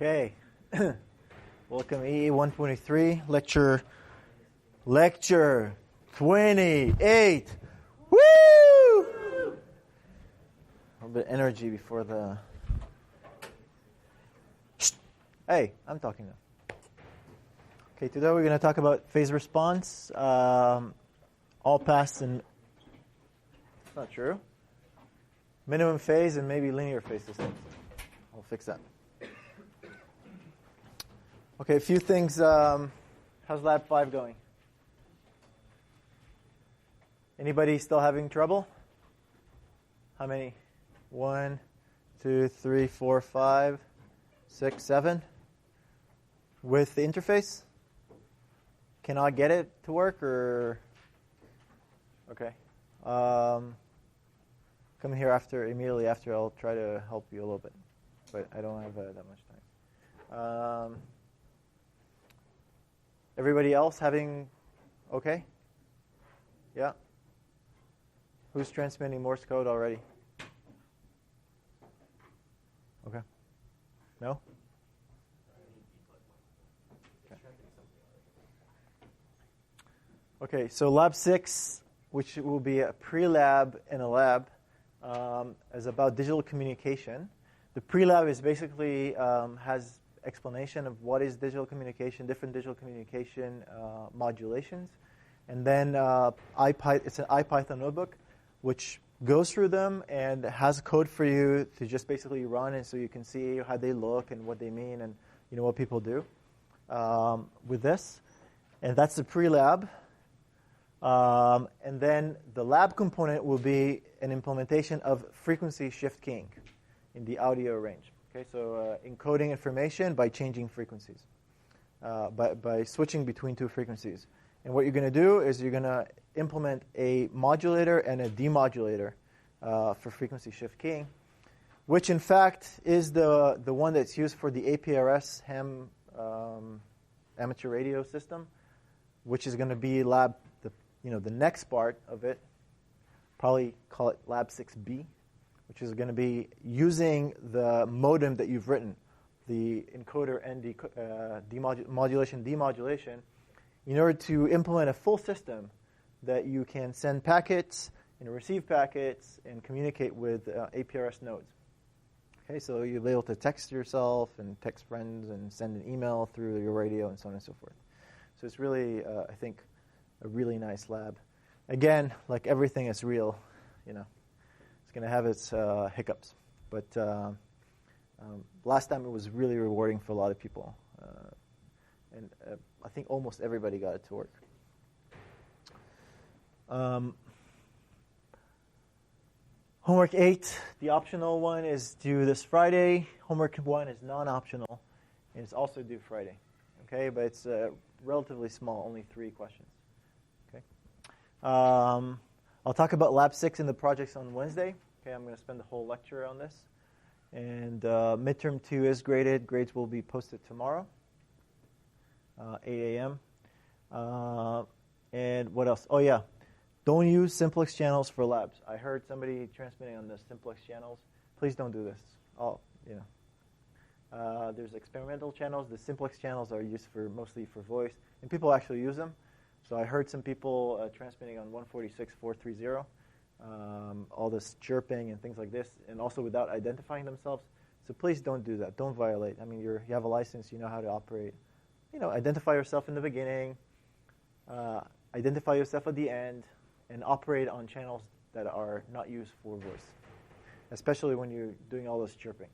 Okay. Welcome aYtSp5YDnwo, lecture 28. Woo! A little bit of energy before the... Hey, I'm talking now. Okay, today we're going to talk about phase response, all paths and... It's not true. Minimum phase and maybe linear phase systems. I'll fix that. Okay, a few things. How's Lab 5 going? Anybody still having trouble? How many? 1, 2, 3, 4, 5, 6, 7? With the interface? Cannot get it to work or? Okay. Come here immediately after. I'll try to help you a little bit, but I don't have that much time. Everybody else having okay? Yeah? Who's transmitting Morse code already? Okay. No? Okay, so Lab 6, which will be a pre-lab and a lab, is about digital communication. The pre-lab is basically has explanation of what is digital communication, different digital communication modulations. And then it's an IPython notebook, which goes through them and has code for you to just basically run, and so you can see how they look and what they mean and what people do with this. And that's the pre-lab. And then the lab component will be an implementation of frequency shift keying in the audio range. Okay, so encoding information by changing frequencies, by switching between two frequencies. And what you're going to do is you're going to implement a modulator and a demodulator for frequency shift keying, which in fact is the one that's used for the APRS ham amateur radio system, which is going to be the next part of it. Probably call it Lab 6B. Which is going to be using the modem that you've written, the encoder and demodulation, in order to implement a full system that you can send packets and receive packets and communicate with APRS nodes. Okay, so you'll be able to text yourself and text friends and send an email through your radio and so on and so forth. So it's really, I think, a really nice lab. Again, like everything is real, It's going to have its hiccups, but last time it was really rewarding for a lot of people, and I think almost everybody got it to work. Homework 8, the optional one, is due this Friday. Homework 1 is non-optional, and it's also due Friday. Okay, but it's relatively small, only 3 questions. Okay. I'll talk about Lab 6 and the projects on Wednesday. Okay, I'm going to spend the whole lecture on this. And midterm 2 is graded. Grades will be posted tomorrow, 8 a.m. And what else? Oh, yeah. Don't use simplex channels for labs. I heard somebody transmitting on the simplex channels. Please don't do this. There's experimental channels. The simplex channels are used mostly for voice, and people actually use them. So I heard some people transmitting on 146.430, all this chirping and things like this, and also without identifying themselves. So please don't do that. Don't violate. I mean, you have a license. You know how to operate. Identify yourself in the beginning, identify yourself at the end, and operate on channels that are not used for voice, especially when you're doing all this chirping.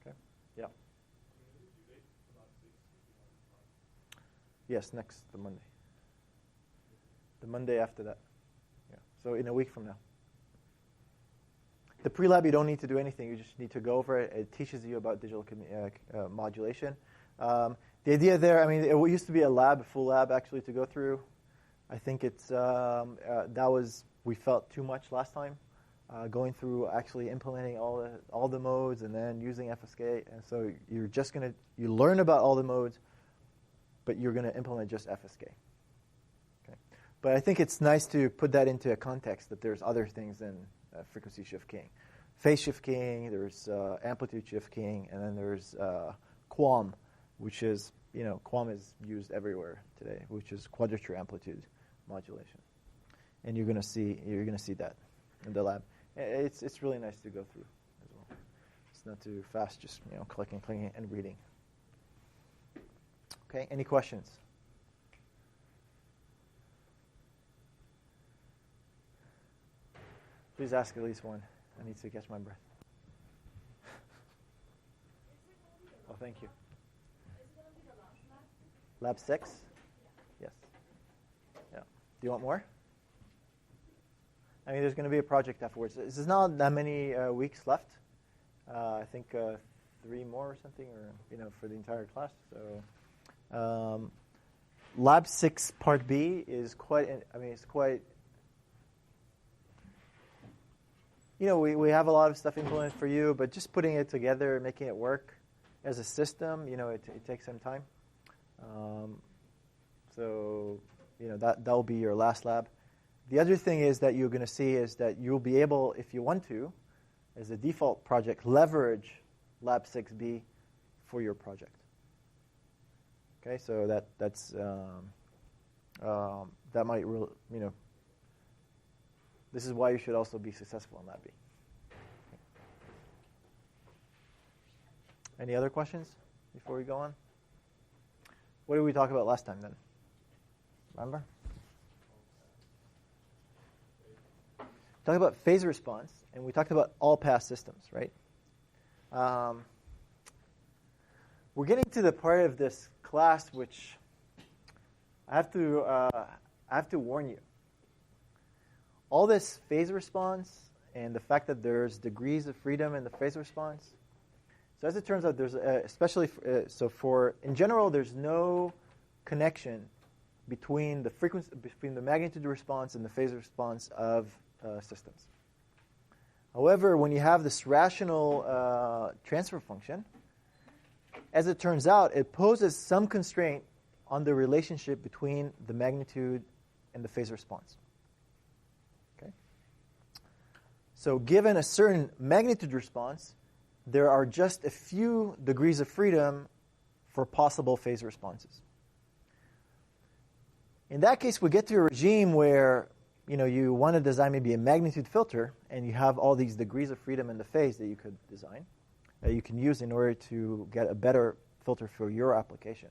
Okay? Yeah. Yes, next Monday. The Monday after that. Yeah. So in a week from now. The pre-lab, you don't need to do anything. You just need to go over it. It teaches you about digital modulation. The idea there, it used to be a full lab actually to go through. I think we felt too much last time, going through actually implementing all the modes and then using FSK. And so you learn about all the modes, but you're going to implement just FSK. But I think it's nice to put that into a context that there's other things than frequency shift keying. Phase shift keying, there's amplitude shift keying, and then there's QAM, which is, QAM is used everywhere today, which is quadrature amplitude modulation. And you're going to see that in the lab. It's really nice to go through as well. It's not too fast, just clicking, and reading. Okay, any questions? Please ask at least one. I need to catch my breath. Oh, thank you. Lab 6? Yes. Yeah. Do you want more? I mean, there's going to be a project afterwards. There's not that many weeks left. I think 3 more or something, or for the entire class. So, Lab 6 Part B is quite. It's quite. We have a lot of stuff implemented for you, but just putting it together, making it work as a system, it takes some time. So, that will be your last lab. The other thing is that you're going to see is that you'll be able, if you want to, as a default project, leverage Lab 6B for your project. Okay, so that's that might really, this is why you should also be successful in Lab B. Any other questions before we go on? What did we talk about last time then? Remember? We talked about phase response, and we talked about all-pass systems, right? We're getting to the part of this class which I have to warn you. All this phase response and the fact that there's degrees of freedom in the phase response. So as it turns out, there's in general, there's no connection between the magnitude response and the phase response of systems. However, when you have this rational transfer function, as it turns out, it poses some constraint on the relationship between the magnitude and the phase response. Okay? So given a certain magnitude response, there are just a few degrees of freedom for possible phase responses. In that case, we get to a regime where you want to design maybe a magnitude filter, and you have all these degrees of freedom in the phase that you could design, that you can use in order to get a better filter for your application.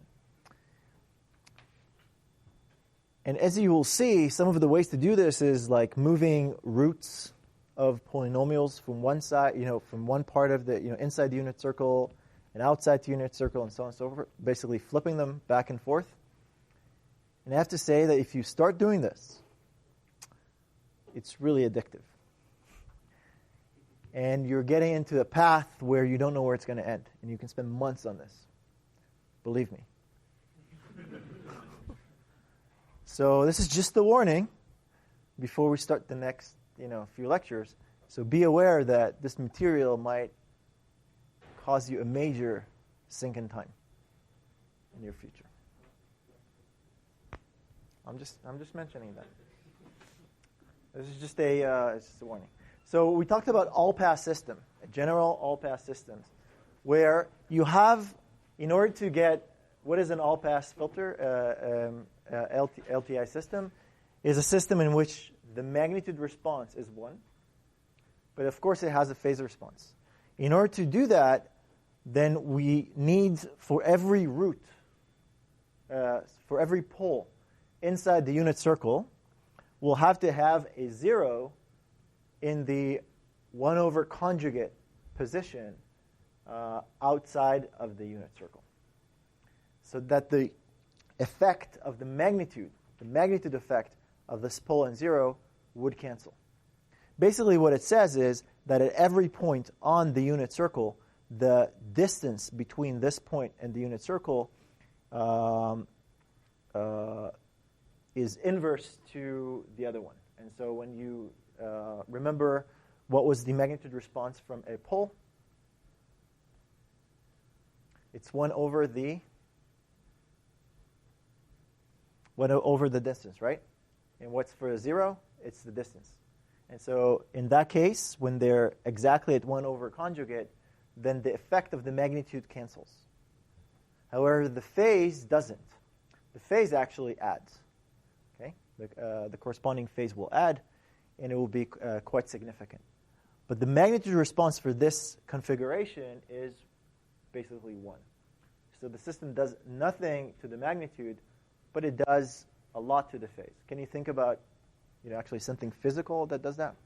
And as you will see, some of the ways to do this is like moving roots of polynomials from one side, from one part of the, inside the unit circle and outside the unit circle and so on and so forth, basically flipping them back and forth. And I have to say that if you start doing this, it's really addictive. And you're getting into a path where you don't know where it's going to end. And you can spend months on this. Believe me. So this is just a warning before we start the next few lectures. So be aware that this material might cause you a major sink in time in your future. I'm just mentioning that. This is just it's just a warning. So we talked about all-pass system, a general all-pass systems, where you have, in order to get what is an all-pass filter, LTI system, is a system in which the magnitude response is 1, but of course it has a phase response. In order to do that, then we need, for every root, for every pole inside the unit circle, we'll have to have a 0 in the 1 over conjugate position outside of the unit circle, so that the effect of the magnitude effect of this pole and 0 would cancel. Basically what it says is that at every point on the unit circle, the distance between this point and the unit circle is inverse to the other one. And so when you remember what was the magnitude response from a pole, it's 1 over the distance, right? And what's for a 0? It's the distance. And so in that case, when they're exactly at 1 over conjugate, then the effect of the magnitude cancels. However, the phase doesn't. The phase actually adds. Okay, the corresponding phase will add, and it will be quite significant. But the magnitude response for this configuration is basically 1. So the system does nothing to the magnitude, but it does a lot to the phase. Can you think about, actually something physical that does that?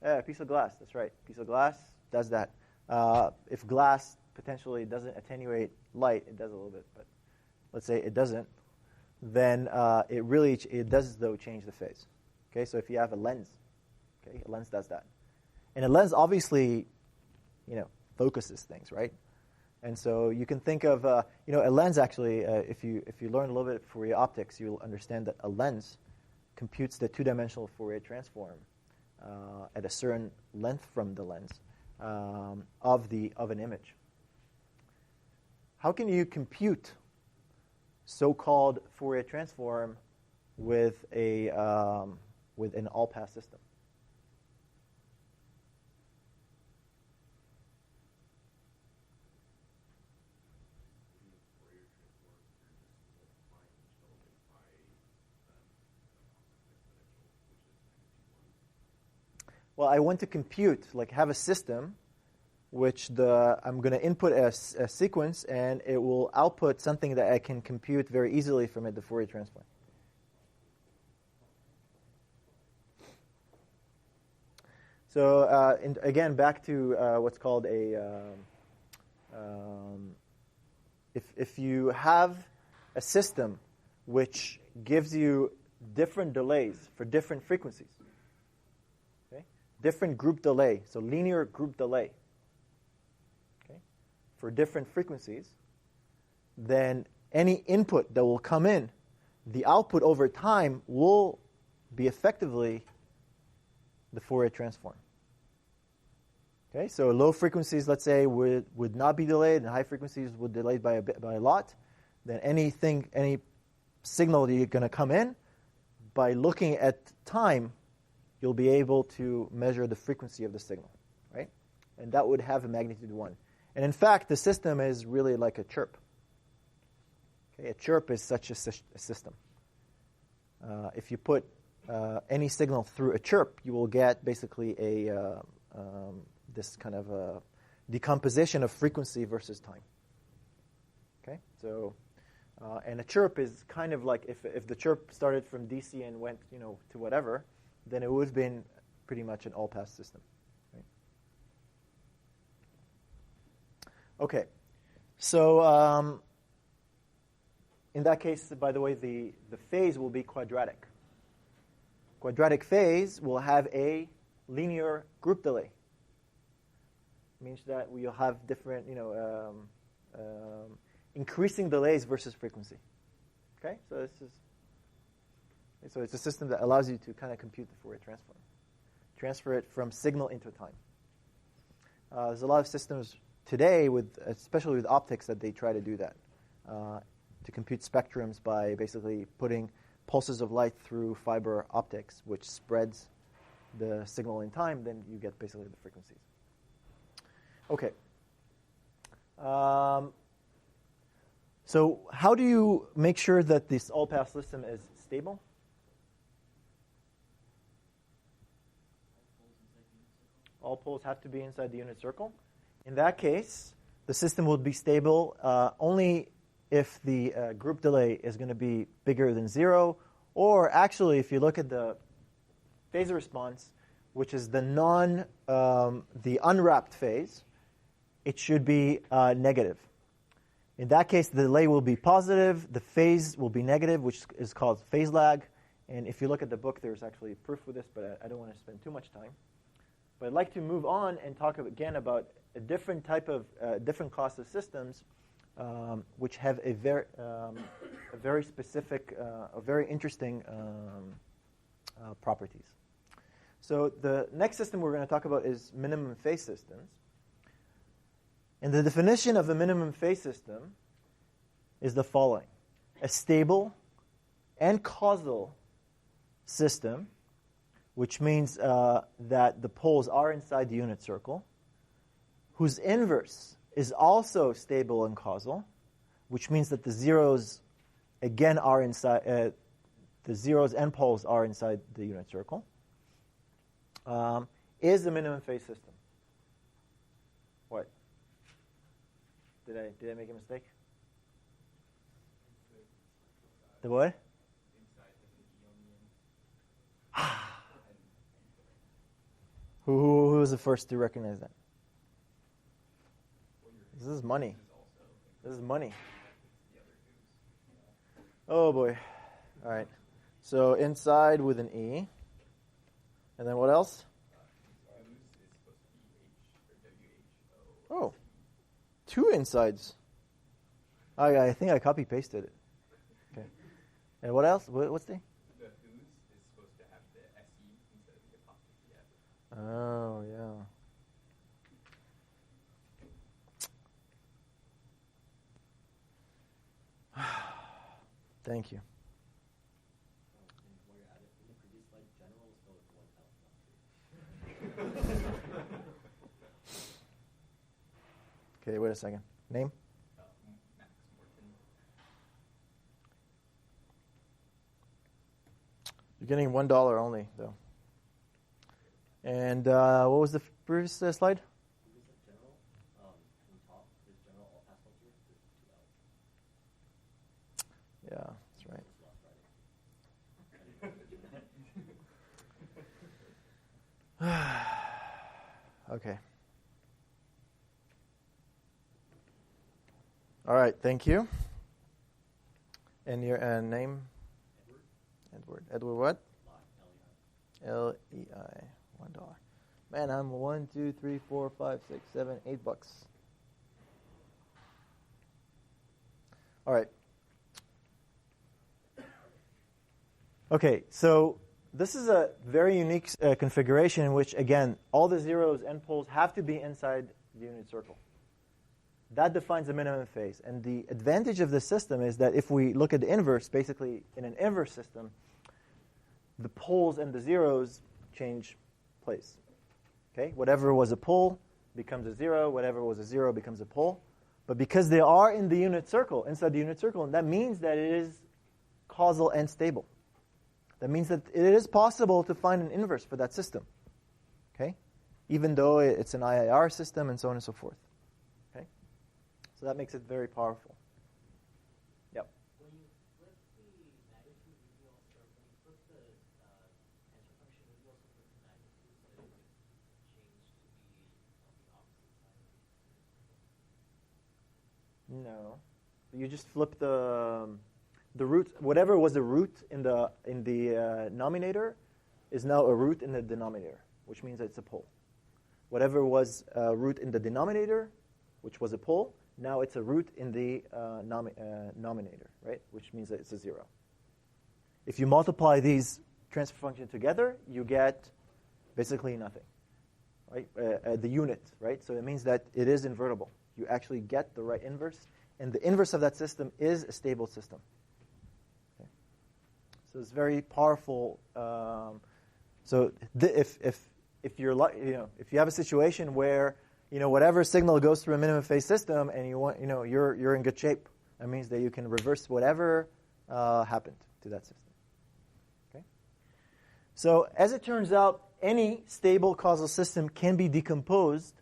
Yeah, a piece of glass. That's right. A piece of glass does that. If glass potentially doesn't attenuate light, it does a little bit. But let's say it doesn't, then it does though change the phase. Okay, so if you have a lens, okay, a lens does that, and a lens obviously, focuses things, right? And so you can think of a lens actually. If you learn a little bit of Fourier optics, you'll understand that a lens computes the two-dimensional Fourier transform at a certain length from the lens of an image. How can you compute so-called Fourier transform with an all-pass system? Well, I want to compute, have a system which I'm going to input a sequence, and it will output something that I can compute very easily from it, the Fourier transform. So again, back to what's called if you have a system which gives you different delays for different frequencies, different group delay, so linear group delay, okay, for different frequencies, then any input that will come in, the output over time will be effectively the Fourier transform. Okay, so low frequencies, let's say, would not be delayed, and high frequencies would be delayed by a lot. Then any signal that you're going to come in, by looking at time, you'll be able to measure the frequency of the signal, right? And that would have a magnitude 1. And in fact, the system is really like a chirp. Okay, a chirp is such a system. If you put any signal through a chirp, you will get basically this kind of a decomposition of frequency versus time. Okay, so and a chirp is kind of like if the chirp started from DC and went to whatever, then it would have been pretty much an all-pass system. Right? Okay, so in that case, by the way, the phase will be quadratic. Quadratic phase will have a linear group delay. It means that we'll have different, increasing delays versus frequency. Okay, so it's a system that allows you to kind of compute the Fourier transform, transfer it from signal into time. There's a lot of systems today, especially with optics, that they try to do that, to compute spectrums by basically putting pulses of light through fiber optics, which spreads the signal in time. Then you get basically the frequencies. Okay. So how do you make sure that this all-pass system is stable? All poles have to be inside the unit circle. In that case, the system will be stable only if the group delay is going to be bigger than 0, or actually, if you look at the phase response, which is the unwrapped phase, it should be negative. In that case, the delay will be positive, the phase will be negative, which is called phase lag. And if you look at the book, there's actually proof for this, but I don't want to spend too much time. But I'd like to move on and talk again about a different type of different class of systems, which have a very specific, a very interesting properties. So the next system we're going to talk about is minimum phase systems. And the definition of a minimum phase system is the following: a stable and causal system, which means that the poles are inside the unit circle, whose inverse is also stable and causal, which means that the zeros, again, are inside, the zeros and poles are inside the unit circle, is the minimum phase system. What? Did I make a mistake? The what? Who was the first to recognize that? This is money. This is money. Oh boy. All right. So inside with an E. And then what else? Oh. 2 insides. I think I copy pasted it. Okay. And what else? What's the? The who's is supposed to have the SE instead of the apostrophe S. Oh, yeah. Thank you. Okay, wait a second. Name? Max Morton. You're getting $1 only, though. And what was the previous slide? General, from the top, there's general all pass filter, there's 2 L's. Yeah, that's right. Okay. All right, thank you. And your name? Edward. Edward what? L-E-I. $1. Man, I'm 1, 2, 3, 4, 5, 6, 7, $8. All right. Okay, so this is a very unique configuration in which, again, all the zeros and poles have to be inside the unit circle. That defines the minimum phase. And the advantage of this system is that if we look at the inverse, basically in an inverse system, the poles and the zeros change place. Okay? Whatever was a pole becomes a zero. Whatever was a zero becomes a pole. But because they are in the unit circle, inside the unit circle, that means that it is causal and stable. That means that it is possible to find an inverse for that system. Okay? Even though it's an IIR system and so on and so forth. Okay? So that makes it very powerful. Yep. When you flip the magnitude, would you also, when you flip the transfer function, would you also flip the magnitude so that it would change to be on the opposite side of the No. You just flip the root. Whatever was the root in the nominator is now a root in the denominator, which means that it's a pole. Whatever was a root in the denominator, which was a pole, now it's a root in the nominator, right? Which means that it's a zero. If you multiply these transfer functions together, you get basically nothing, right? The unit, right? So it means that it is invertible. You actually get the right inverse, and the inverse of that system is a stable system. Okay? So it's very powerful. So if you're if you have a situation where whatever signal goes through a minimum phase system, and you're in good shape. That means that you can reverse whatever happened to that system. Okay. So as it turns out, any stable causal system can be decomposed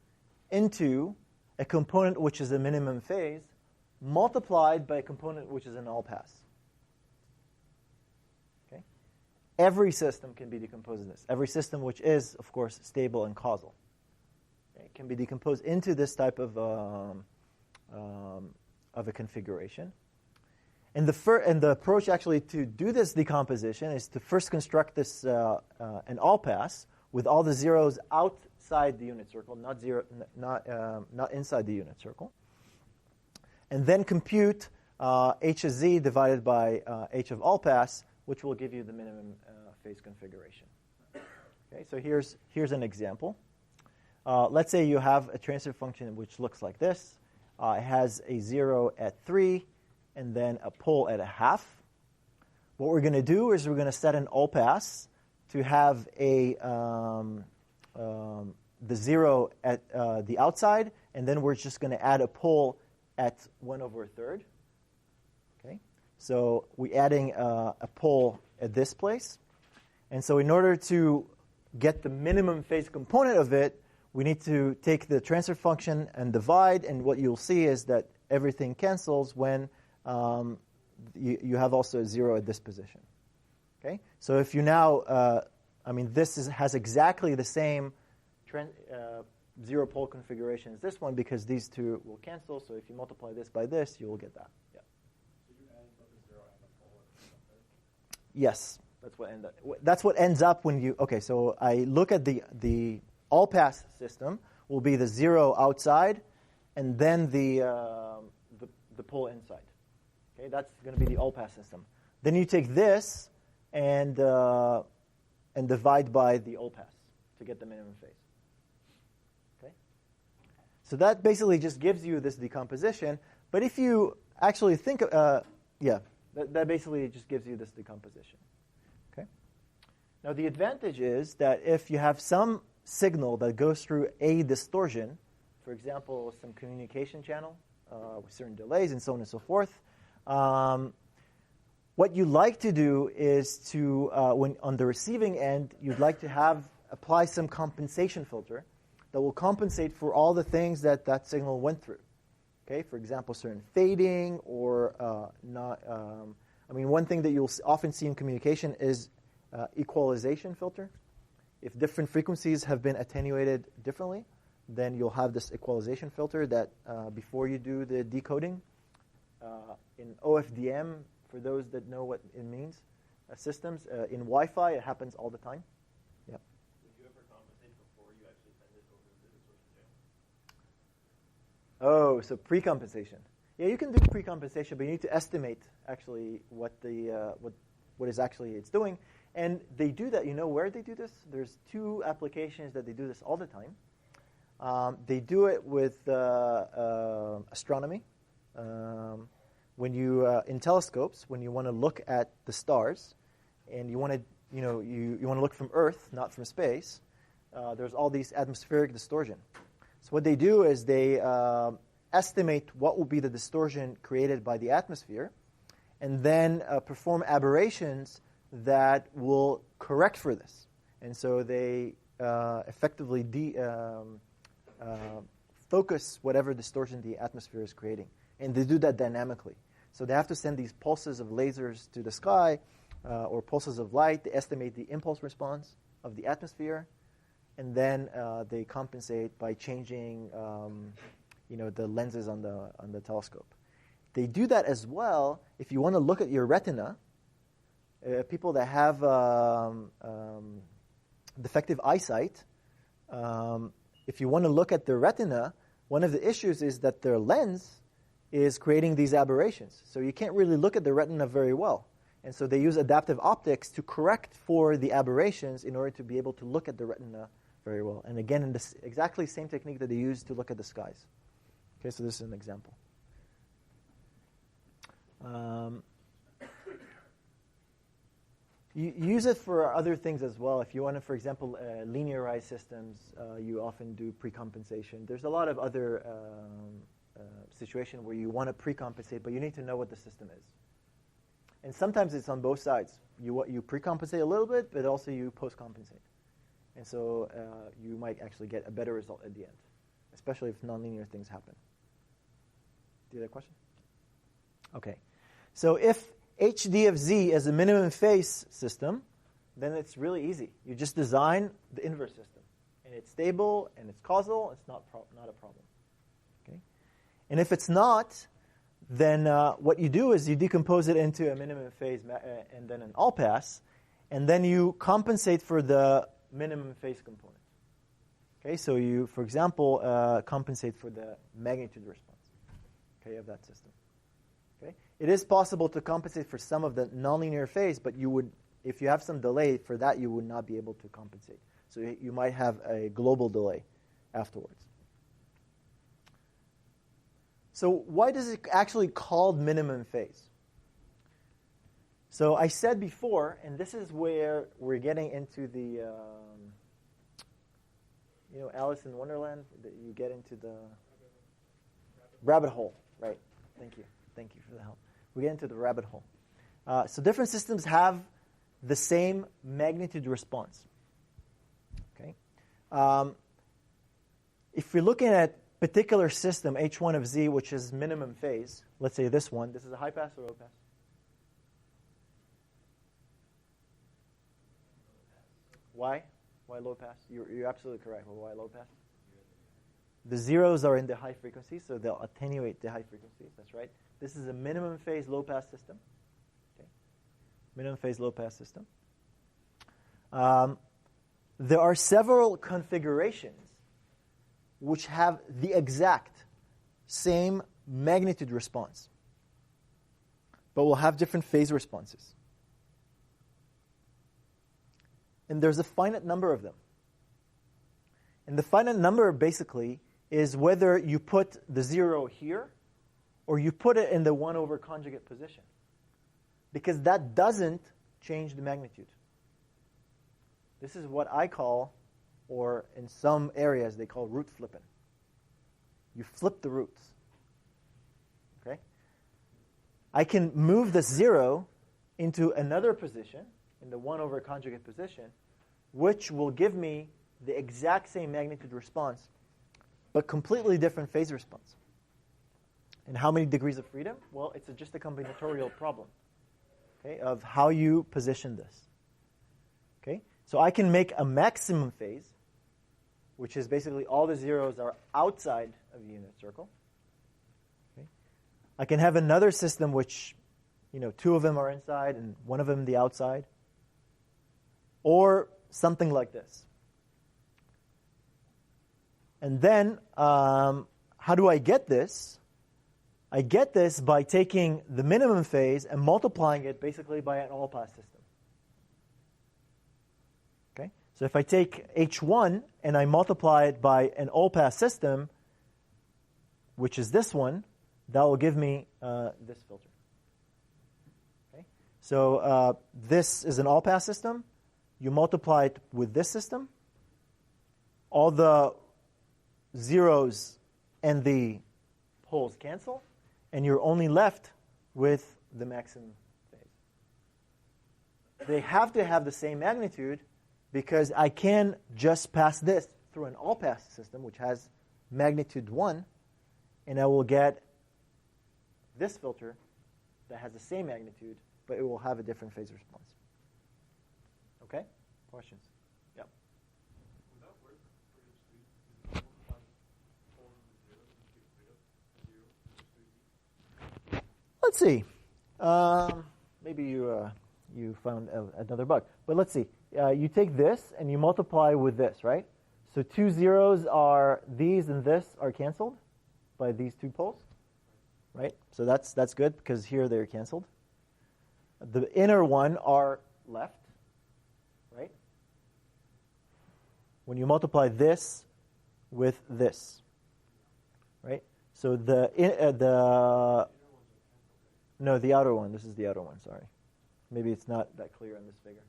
into a component which is a minimum phase, multiplied by a component which is an all pass. Okay. Every system can be decomposed in this. Every system which is, of course, stable and causal. It can be decomposed into this type of a configuration. And the approach actually to do this decomposition is to first construct this an all pass with all the zeros outside the unit circle, not inside the unit circle, and then compute h of z divided by h of all pass, which will give you the minimum phase configuration. Okay, so here's an example. Let's say you have a transfer function which looks like this. It has a 0 at 3 and then a pole at a half. What we're going to do is we're going to set an all pass to have the 0 at the outside and then we're just going to add a pole at 1/3. Okay, so we're adding a pole at this place, and so in order to get the minimum phase component of it, we need to take the transfer function and divide, and what you'll see is that everything cancels when you have also a 0 at this position. Okay, so if you now, has exactly the same zero pole configuration as this one because these two will cancel. So if you multiply this by this, you will get that. Yeah. So you add both the 0 and the pole at the same time? Yes, that's what ends up when you. Okay, so I look at the all-pass system will be the 0 outside, and then the pole inside. Okay, that's going to be the all-pass system. Then you take this and divide by the all-pass to get the minimum phase. Okay, so that basically just gives you this decomposition. But if you actually think, that basically just gives you this decomposition. Okay. Now the advantage is that if you have some signal that goes through a distortion, for example, some communication channel with certain delays and so on and so forth. What you like to do is to, when on the receiving end, you'd like to apply some compensation filter that will compensate for all the things that signal went through. Okay, for example, certain fading or not. One thing that you'll often see in communication is equalization filter. If different frequencies have been attenuated differently, then you'll have this equalization filter that before you do the decoding. In OFDM, for those that know what it means, systems, in Wi-Fi, it happens all the time. Yeah. Would you ever compensate before you actually send it over the distortion channel? Oh, so pre-compensation. Yeah, you can do pre-compensation, but you need to estimate actually what is actually it's doing. And they do that. You know where they do this? There's two applications that they do this all the time. They do it with astronomy. When you in telescopes, when you want to look at the stars, and you want to you want to look from Earth, not from space, there's all these atmospheric distortion. So what they do is they estimate what will be the distortion created by the atmosphere, and then perform aberrations that will correct for this. And so they effectively focus whatever distortion the atmosphere is creating. And they do that dynamically. So they have to send these pulses of lasers to the sky or pulses of light. They estimate the impulse response of the atmosphere. And then they compensate by changing the lenses on the telescope. They do that as well if you want to look at your retina. People that have defective eyesight, if you want to look at their retina, one of the issues is that their lens is creating these aberrations. So you can't really look at the retina very well. And so they use adaptive optics to correct for the aberrations in order to be able to look at the retina very well. And again, in this exactly same technique that they use to look at the skies. Okay, so this is an example. You use it for other things as well. If you want to, for example, linearize systems, you often do pre-compensation. There's a lot of other situations where you want to pre-compensate, but you need to know what the system is. And sometimes it's on both sides. You pre-compensate a little bit, but also you post-compensate. And so you might actually get a better result at the end, especially if nonlinear things happen. Do you have a question? Okay. So if HD of Z is a minimum phase system, then it's really easy. You just design the inverse system. And it's stable, and it's causal. It's not a problem. Okay? And if it's not, then what you do is you decompose it into a minimum phase and then an all-pass, and then you compensate for the minimum phase component. Okay, so you, for example, compensate for the magnitude response, okay, of that system. Okay, it is possible to compensate for some of the nonlinear phase, but you would, if you have some delay for that, you would not be able to compensate. So you might have a global delay afterwards. So why does it actually called minimum phase? So I said before, and this is where we're getting into the, Alice in Wonderland, that you get into the rabbit hole, right? Thank you for the help. We get into the rabbit hole. So different systems have the same magnitude response. Okay. If you're looking at particular system, H1 of Z, which is minimum phase, let's say this one, this is a high pass or low pass? Why? Why low pass? You're absolutely correct. Well, why low pass? The zeros are in the high frequency, so they'll attenuate the high frequencies. That's right. This is a minimum phase low pass system. Okay. Minimum phase low pass system. There are several configurations which have the exact same magnitude response, but will have different phase responses. And there's a finite number of them. And the finite number basically is whether you put the 0 here or you put it in the 1 over conjugate position, because that doesn't change the magnitude. This is what I call, or in some areas they call root flipping. You flip the roots. Okay? I can move the 0 into another position, in the 1 over conjugate position, which will give me the exact same magnitude response, but completely different phase response. And how many degrees of freedom? Well, it's just a combinatorial problem, okay, of how you position this. Okay? So I can make a maximum phase, which is basically all the zeros are outside of the unit circle. Okay? I can have another system which, 2 of them are inside and 1 of them the outside. Or something like this. And then, how do I get this? I get this by taking the minimum phase and multiplying it basically by an all-pass system. Okay? So if I take H1 and I multiply it by an all-pass system, which is this one, that will give me this filter. Okay? So this is an all-pass system. You multiply it with this system. All the zeros and the poles cancel, and you're only left with the maximum phase. They have to have the same magnitude because I can just pass this through an all-pass system, which has magnitude 1, and I will get this filter that has the same magnitude, but it will have a different phase response. Okay? Questions? Yeah. Would that work for H3? Let's see. Maybe you found another bug. But let's see. You take this and you multiply with this, right? So 2 zeros are these and this are canceled by these 2 poles, right? So that's good because here they're canceled. The inner one are left, right? When you multiply this with this, right? So the outer one. This is the outer one. Sorry, maybe it's not that clear on this figure.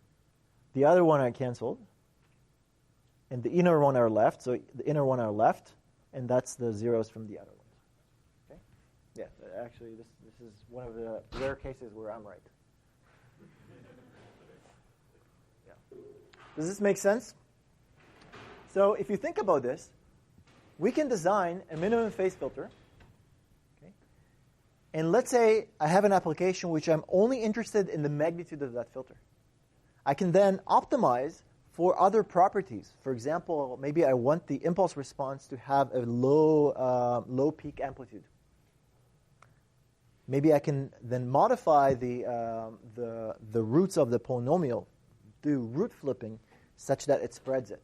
The other one are canceled, and the inner one are left. So the inner one are left, and that's the zeros from the outer ones. Okay? Yeah, actually, this is one of the rare cases where I'm right. Yeah. Does this make sense? So if you think about this, we can design a minimum phase filter. Okay? And let's say I have an application which I'm only interested in the magnitude of that filter. I can then optimize for other properties. For example, maybe I want the impulse response to have a low peak amplitude. Maybe I can then modify the roots of the polynomial, do root flipping, such that it spreads it.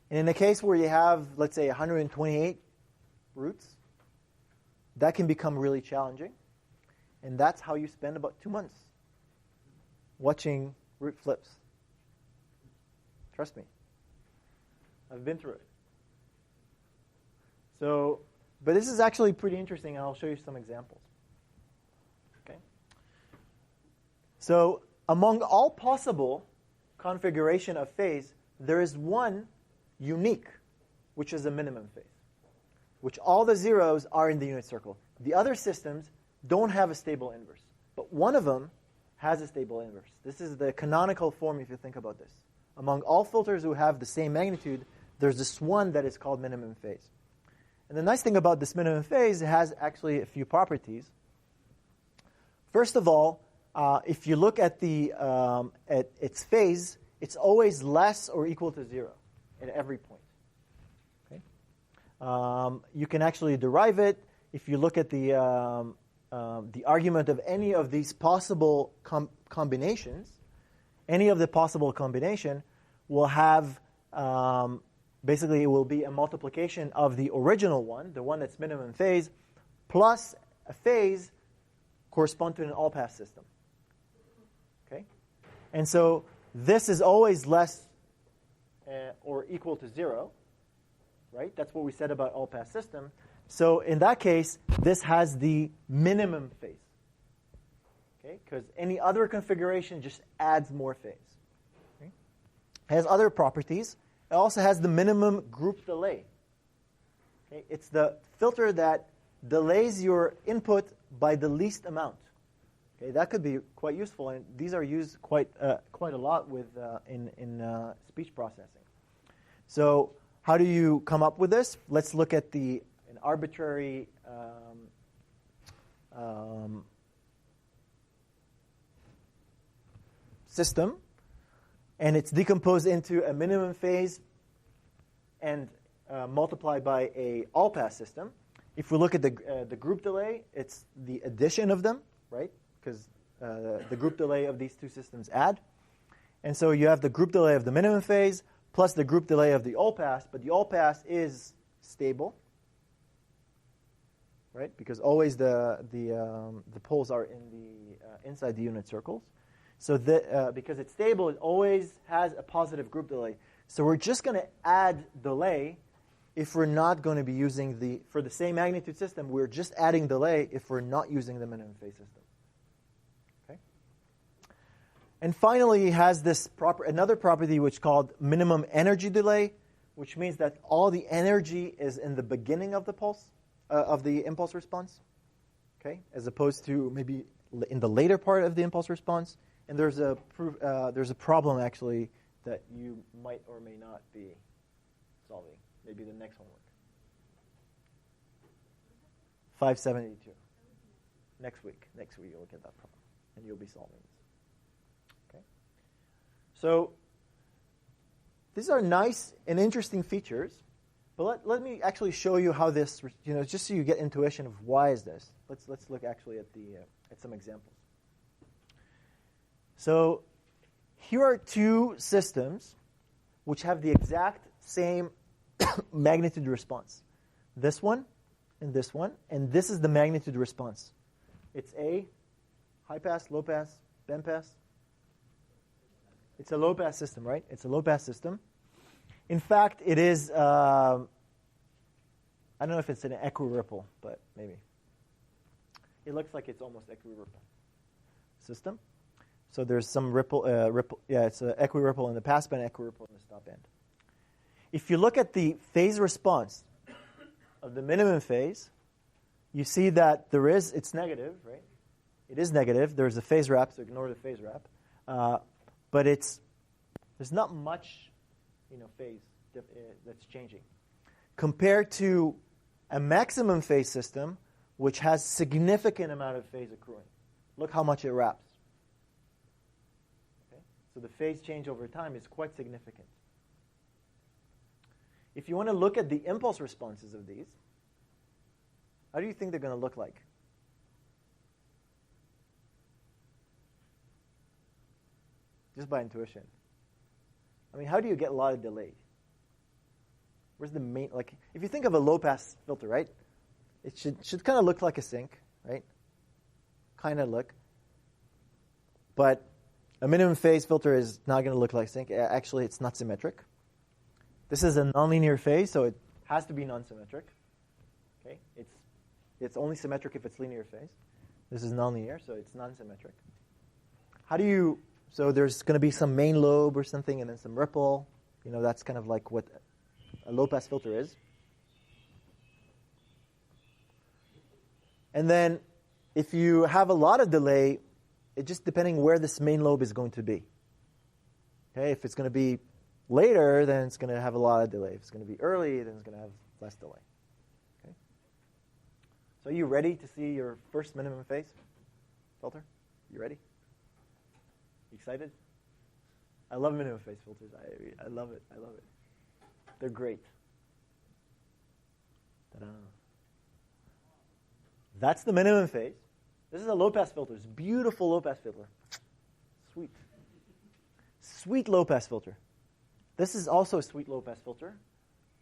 And in a case where you have, let's say, 128 roots, that can become really challenging. And that's how you spend about 2 months watching root flips. Trust me. I've been through it. So, but this is actually pretty interesting, and I'll show you some examples. Okay. So, among all possible configuration of phase, there is one unique, which is a minimum phase. which all the zeros are in the unit circle. The other systems don't have a stable inverse, but one of them has a stable inverse. This is the canonical form if you think about this. Among all filters who have the same magnitude, there's this one that is called minimum phase. And the nice thing about this minimum phase, it has actually a few properties. First of all, if you look at its phase, it's always less or equal to 0 at every point. Okay? You can actually derive it if you look at the argument of any of these possible combinations. Any of the possible combination will have, basically it will be a multiplication of the original one, the one that's minimum phase, plus a phase correspond to an all-pass system. Okay? And so this is always less or equal to 0, right? That's what we said about all-pass system. So in that case, this has the minimum phase. Okay? Because any other configuration just adds more phase. Okay? It has other properties. It also has the minimum group delay. Okay? It's the filter that delays your input by the least amount. Okay? That could be quite useful, and these are used quite a lot with in speech processing. So how do you come up with this? Let's look at an arbitrary system, and it's decomposed into a minimum phase and multiplied by a all-pass system. If we look at the group delay, it's the addition of them, right? Because the group delay of these two systems add. And so you have the group delay of the minimum phase plus the group delay of the all-pass, but the all-pass is stable, right? Because always the poles are in inside the unit circles. So because it's stable, it always has a positive group delay. So we're just going to add delay if we're not going to be using for the same magnitude system, we're just adding delay if we're not using the minimum phase system. Okay? And finally, it has this another property which is called minimum energy delay, which means that all the energy is in the beginning of the pulse, of the impulse response, okay, as opposed to maybe in the later part of the impulse response. And there's a problem actually that you might or may not be solving. Maybe the next homework. 572. Next week you'll look at that problem, and you'll be solving this. Okay. So these are nice and interesting features, but let me actually show you how this, just so you get intuition of why is this. Let's look actually at some examples. So here are two systems which have the exact same magnitude response. This one, and this is the magnitude response. It's a high pass, low pass, band pass. It's a low pass system, right? It's a low pass system. In fact, it is, I don't know if it's an equiripple, but maybe. It looks like it's almost equiripple system. So there's some ripple. It's an equiripple in the pass band, equiripple in the stop band. If you look at the phase response of the minimum phase, you see that it's negative, right? It is negative. There's a phase wrap, so ignore the phase wrap. But there's not much, phase that's changing compared to a maximum phase system, which has significant amount of phase accruing. Look how much it wraps. Okay? So the phase change over time is quite significant. If you want to look at the impulse responses of these, how do you think they're going to look like? Just by intuition. I mean, how do you get a lot of delay? Where's the main, if you think of a low-pass filter, right? It should kind of look like a sink, right? Kind of look. But a minimum phase filter is not going to look like a sink. Actually, it's not symmetric. This is a nonlinear phase, so it has to be non-symmetric. Okay, it's only symmetric if it's linear phase. This is nonlinear, so it's non-symmetric. So there's going to be some main lobe or something, and then some ripple. That's kind of like what a low-pass filter is. And then if you have a lot of delay, it just depending where this main lobe is going to be. Okay, if it's going to be later, then it's going to have a lot of delay. If it's going to be early, then it's going to have less delay. Okay. So are you ready to see your first minimum phase filter? You ready? You excited? I love minimum phase filters. I love it. I love it. They're great. Ta-da. That's the minimum phase. This is a low-pass filter. It's a beautiful low-pass filter. Sweet. Sweet low-pass filter. This is also a sweet low-pass filter,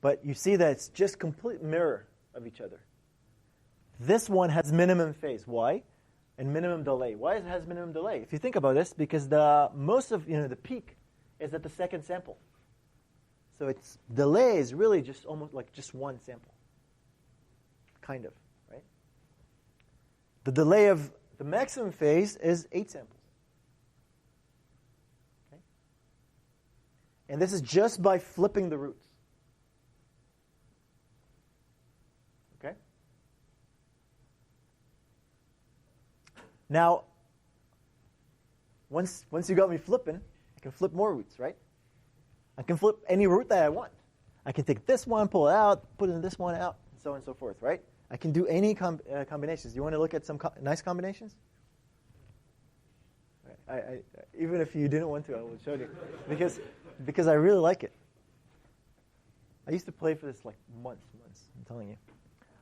but you see that it's just complete mirror of each other. This one has minimum phase. Why? And minimum delay. Why it has minimum delay? If you think about this, because the peak is at the second sample. So its delay is really just almost like just one sample. Kind of, right? The delay of the maximum phase is 8 samples. Okay? And this is just by flipping the roots. Okay? Now, once you got me flipping, I can flip more roots, right? I can flip any root that I want. I can take this one, pull it out, put in this one out, and so on and so forth, right? I can do any combinations. You want to look at some nice combinations? Right. Even if you didn't want to, I will show you. Because I really like it. I used to play for this like months, I'm telling you.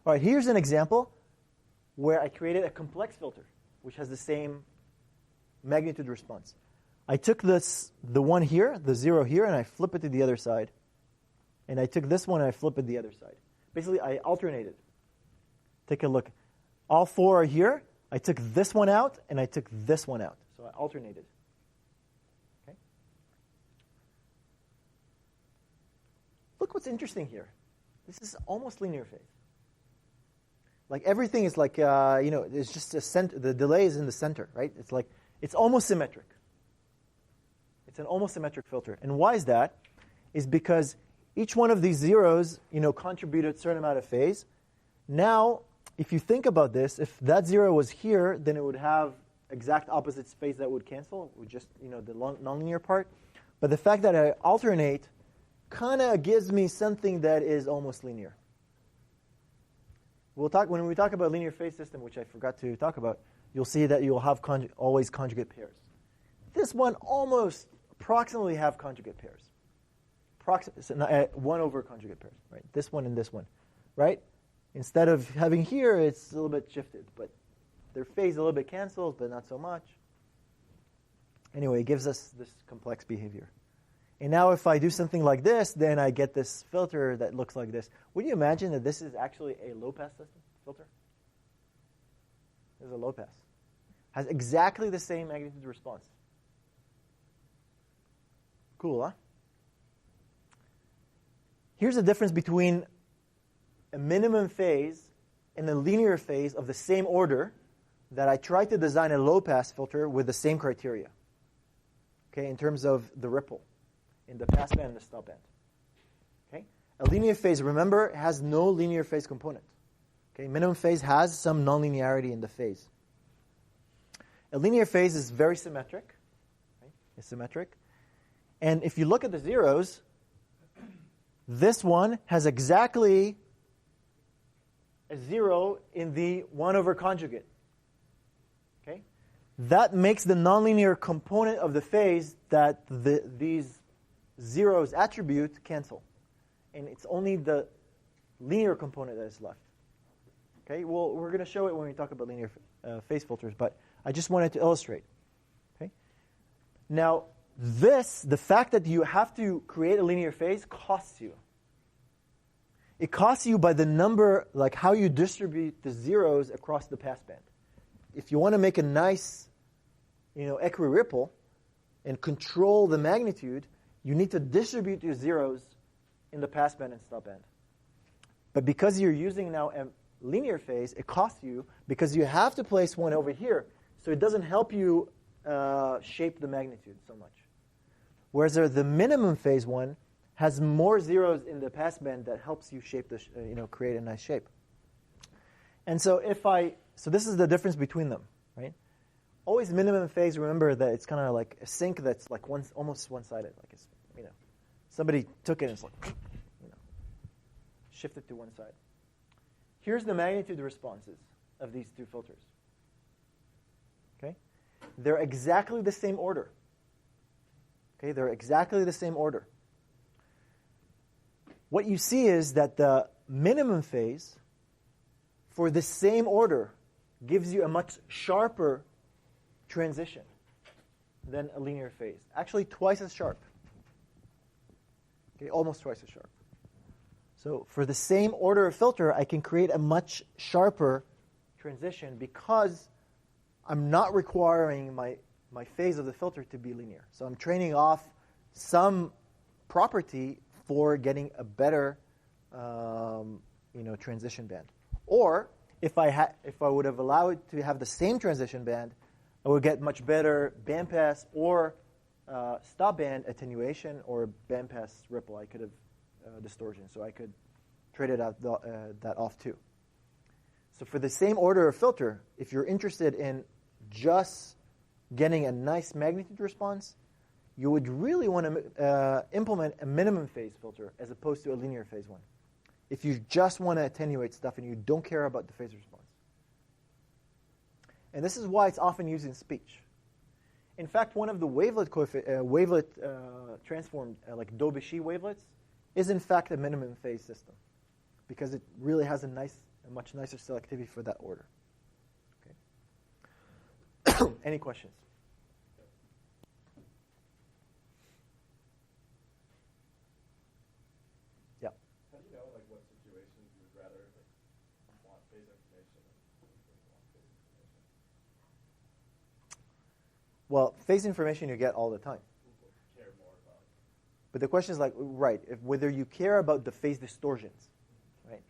All right, here's an example where I created a complex filter, which has the same magnitude response. I took the one here, the 0 here, and I flip it to the other side. And I took this one and I flip it the other side. Basically, I alternated. Take a look. All 4 are here. I took this one out and I took this one out. So I alternated. Okay. Look what's interesting here. This is almost linear phase. Like everything is like, it's just a center. The delay is in the center, right? It's like, it's almost symmetric. It's an almost symmetric filter. And why is that? Is because each one of these zeros, contribute a certain amount of phase. Now, if you think about this, if that 0 was here, then it would have exact opposite phase that would cancel, with just, the nonlinear part. But the fact that I alternate kind of gives me something that is almost linear. When we talk about linear phase system, which I forgot to talk about, you'll see that you'll have always conjugate pairs. This one almost approximately have conjugate pairs. 1 over conjugate pairs, right? This one and this one, right? Instead of having here, it's a little bit shifted, but their phase a little bit cancels, but not so much. Anyway, it gives us this complex behavior. And now if I do something like this, then I get this filter that looks like this. Would you imagine that this is actually a low-pass system filter? This is a low-pass. Has exactly the same magnitude response. Cool, huh? Here's the difference between a minimum phase and a linear phase of the same order that I tried to design a low-pass filter with the same criteria. Okay, in terms of the ripple in the pass band and the stop band. Okay, a linear phase, remember, has no linear phase component. Okay, minimum phase has some nonlinearity in the phase. A linear phase is very symmetric. Right? It's symmetric. And if you look at the zeros, this one has exactly a 0 in the 1 over conjugate. Okay? That makes the nonlinear component of the phase that these zeros attribute cancel. And it's only the linear component that is left. Okay? Well, we're going to show it when we talk about linear phase filters, but I just wanted to illustrate. Okay? Now, the fact that you have to create a linear phase costs you. It costs you by the number, like how you distribute the zeros across the passband. If you want to make a nice, equiripple and control the magnitude, you need to distribute your zeros in the passband and stopband. But because you're using now a linear phase, it costs you because you have to place one over here, so it doesn't help you shape the magnitude so much. Whereas the minimum phase one has more zeros in the passband that helps you shape the, create a nice shape. And so if I So this is the difference between them, right? Always minimum phase, remember that it's kind of like a sink that's like almost one-sided. Like it's, somebody took it and it's like, shifted to one side. Here's the magnitude responses of these two filters. Okay? They're exactly the same order. Okay? They're exactly the same order. What you see is that the minimum phase for the same order gives you a much sharper transition than a linear phase. Actually, twice as sharp. Okay, almost twice as sharp. So for the same order of filter, I can create a much sharper transition because I'm not requiring my phase of the filter to be linear. So I'm training off some property for getting a better transition band. Or if I would have allowed it to have the same transition band, I would get much better bandpass or stop band attenuation or bandpass ripple. I could have distortion, so I could trade it out that off too. So for the same order of filter, if you're interested in just getting a nice magnitude response, you would really want to implement a minimum phase filter as opposed to a linear phase one. If you just want to attenuate stuff and you don't care about the phase response. And this is why it's often used in speech. In fact, one of the wavelet transformed, like Dobeschi wavelets, is in fact a minimum phase system because it really has a much nicer selectivity for that order. Okay. Any questions? Yeah. How do you know what situations you would rather want phase information and want phase information? Well, phase information you get all the time. Care more about. But the question is whether you care about the phase distortions, right?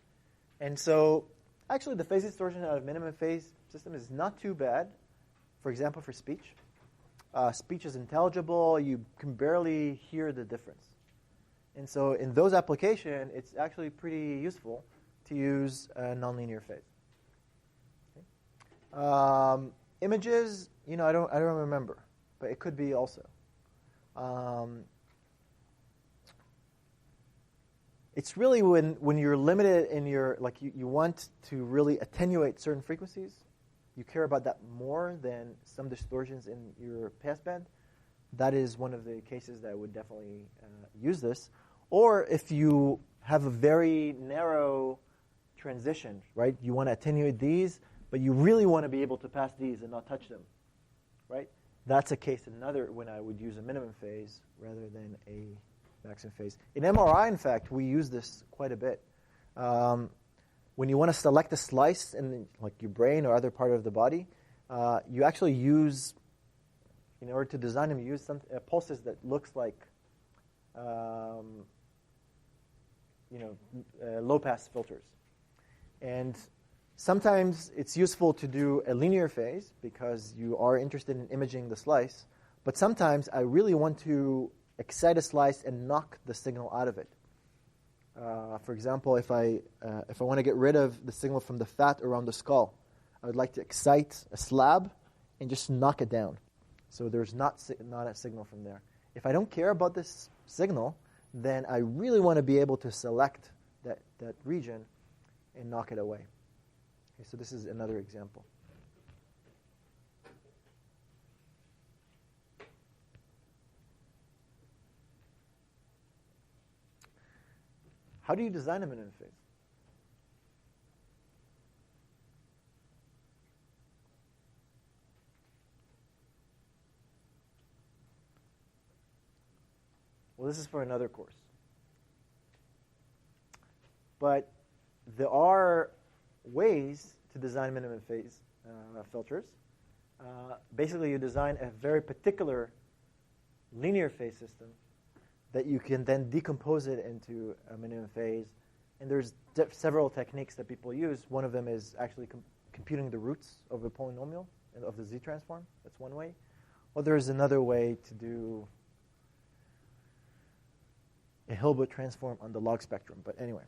And so, actually, the phase distortion out of minimum phase system is not too bad. For example, for speech. Speech is intelligible. You can barely hear the difference. And so in those applications, it's actually pretty useful to use a nonlinear phase. Okay. Images, I don't remember, but it could be also. It's really when you're limited in your, you want to really attenuate certain frequencies, you care about that more than some distortions in your passband. That is one of the cases that I would definitely use this. Or if you have a very narrow transition, right? You want to attenuate these, but you really want to be able to pass these and not touch them, right? That's a case when I would use a minimum phase rather than a maximum phase. In MRI, in fact, we use this quite a bit. When you want to select a slice in your brain or other part of the body, you actually use, in order to design them, you use some pulses that looks like low-pass filters. And sometimes it's useful to do a linear phase because you are interested in imaging the slice. But sometimes I really want to excite a slice and knock the signal out of it. For example, if I want to get rid of the signal from the fat around the skull, I would like to excite a slab and just knock it down. So there's not a signal from there. If I don't care about this signal, then I really want to be able to select that region and knock it away. Okay, so this is another example. How do you design a minimum phase? Well, this is for another course. But there are ways to design minimum phase filters. Basically, you design a very particular linear phase system that you can then decompose it into a minimum phase. And there's several techniques that people use. One of them is actually computing the roots of a polynomial, of the Z transform. That's one way. Or there's another way to do a Hilbert transform on the log spectrum. But anyway,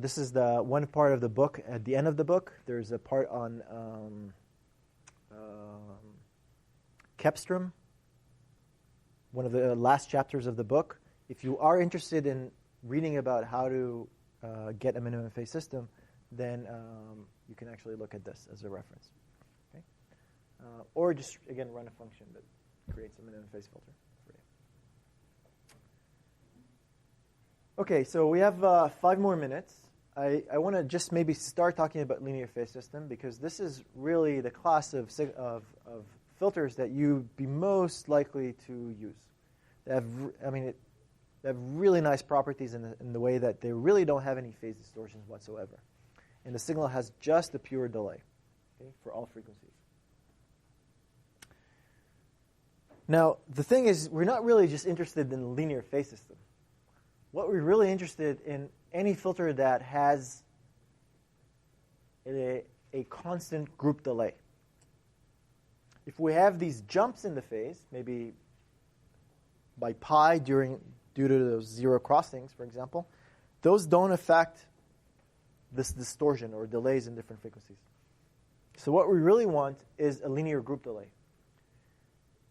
This is the one part of the book. At the end of the book, there's a part on Kepstrom, one of the last chapters of the book. If you are interested in reading about how to get a minimum phase system, then you can actually look at this as a reference. Okay? Or just, again, run a function that creates a minimum phase filter for you. Okay, so we have 5 more minutes. I want to just maybe start talking about linear phase system, because this is really the class of filters that you'd be most likely to use. They have, they have really nice properties in the way that they really don't have any phase distortions whatsoever. And the signal has just a pure delay, okay, for all frequencies. Now, the thing is, we're not really just interested in the linear phase system. What we're really interested in any filter that has a constant group delay. If we have these jumps in the phase, maybe by pi due to those zero crossings, for example, those don't affect this distortion or delays in different frequencies. So what we really want is a linear group delay.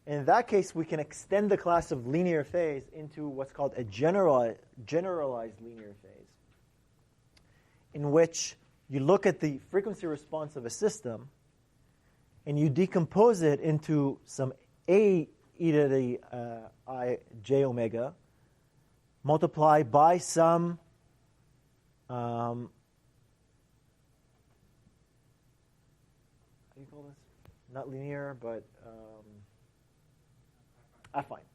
In that case, we can extend the class of linear phase into what's called a generalized linear phase, in which you look at the frequency response of a system and you decompose it into some a e to the I j omega multiplied by some how do you call this? Not linear, but affine,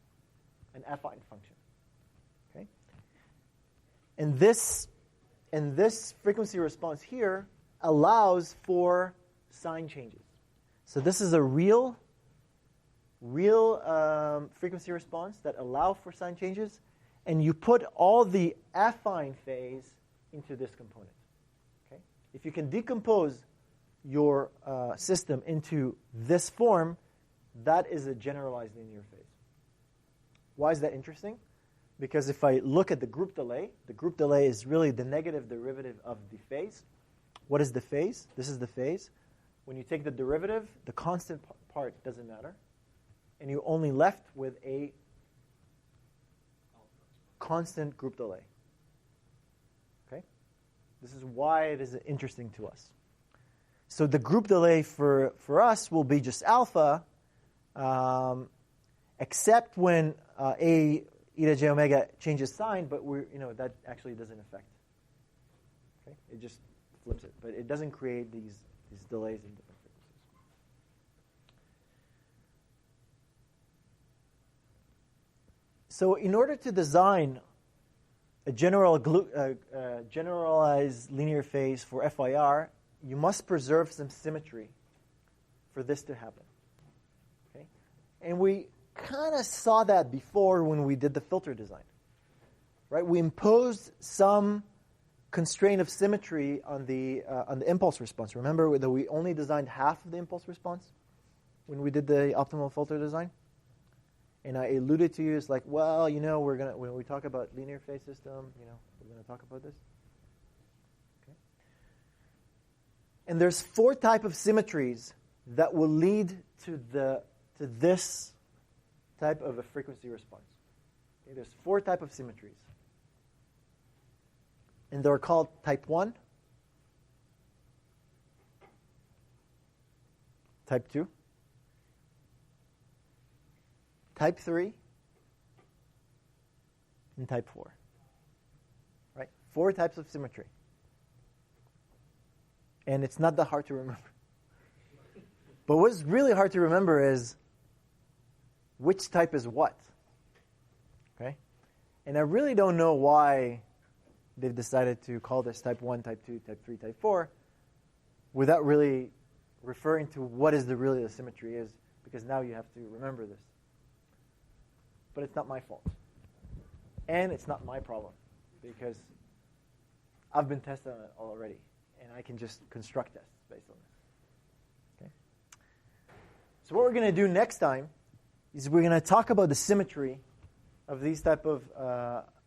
an affine function. Okay, and this frequency response here allows for sign changes. So this is a real frequency response that allow for sign changes, and you put all the affine phase into this component. Okay, if you can decompose your system into this form, that is a generalized linear phase. Why is that interesting? Because if I look at the group delay is really the negative derivative of the phase. What is the phase? This is the phase. When you take the derivative, the constant part doesn't matter, and you're only left with a constant group delay. Okay? This is why it is interesting to us. So the group delay for us will be just alpha, except when a e to j omega changes sign, but that actually doesn't affect. Okay, it just flips it, but it doesn't create these delays in different frequencies. So, in order to design a generalized linear phase for FIR, you must preserve some symmetry for this to happen. Okay, and we kind of saw that before when we did the filter design, right? We imposed some constraint of symmetry on the impulse response. Remember that we only designed half of the impulse response when we did the optimal filter design, and I alluded to you as like, well, we're gonna, when we talk about linear phase system, we're gonna talk about this. Okay. And there's 4 types of symmetries that will lead to this type of a frequency response. Okay, there's 4 types of symmetries. And they're called type 1, type 2, type 3, and type 4. Right? 4 types of symmetry. And it's not that hard to remember. But what's really hard to remember is which type is what. Okay? And I really don't know why they've decided to call this type 1, type 2, type 3, type 4 without really referring to what is really the symmetry is, because now you have to remember this. But it's not my fault. And it's not my problem, because I've been tested on it already, and I can just construct tests based on this. Okay? So what we're going to do next time is we're going to talk about the symmetry of these type of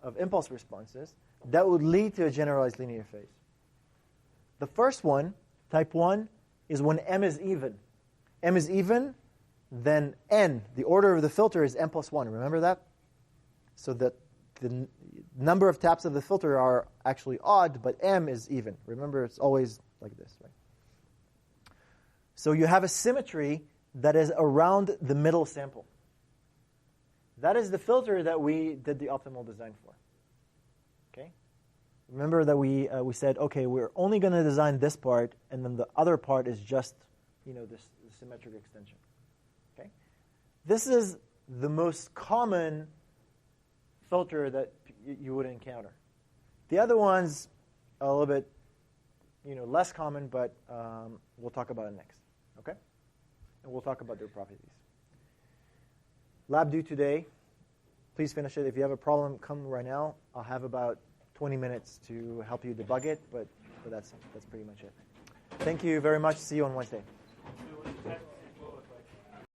of impulse responses that would lead to a generalized linear phase. The first one, type 1, is when m is even. M is even, then n, the order of the filter, is n plus 1. Remember that? So that the number of taps of the filter are actually odd, but m is even. Remember, it's always like this, right? So you have a symmetry that is around the middle sample. That is the filter that we did the optimal design for. Okay? Remember that we said, okay, we're only going to design this part, and then the other part is just, this symmetric extension. Okay? This is the most common filter that you would encounter. The other ones are a little bit, less common, but we'll talk about it next. Okay? And we'll talk about their properties. Lab due today. Please finish it. If you have a problem, come right now. I'll have about 20 minutes to help you debug it, but that's pretty much it. Thank you very much. See you on Wednesday.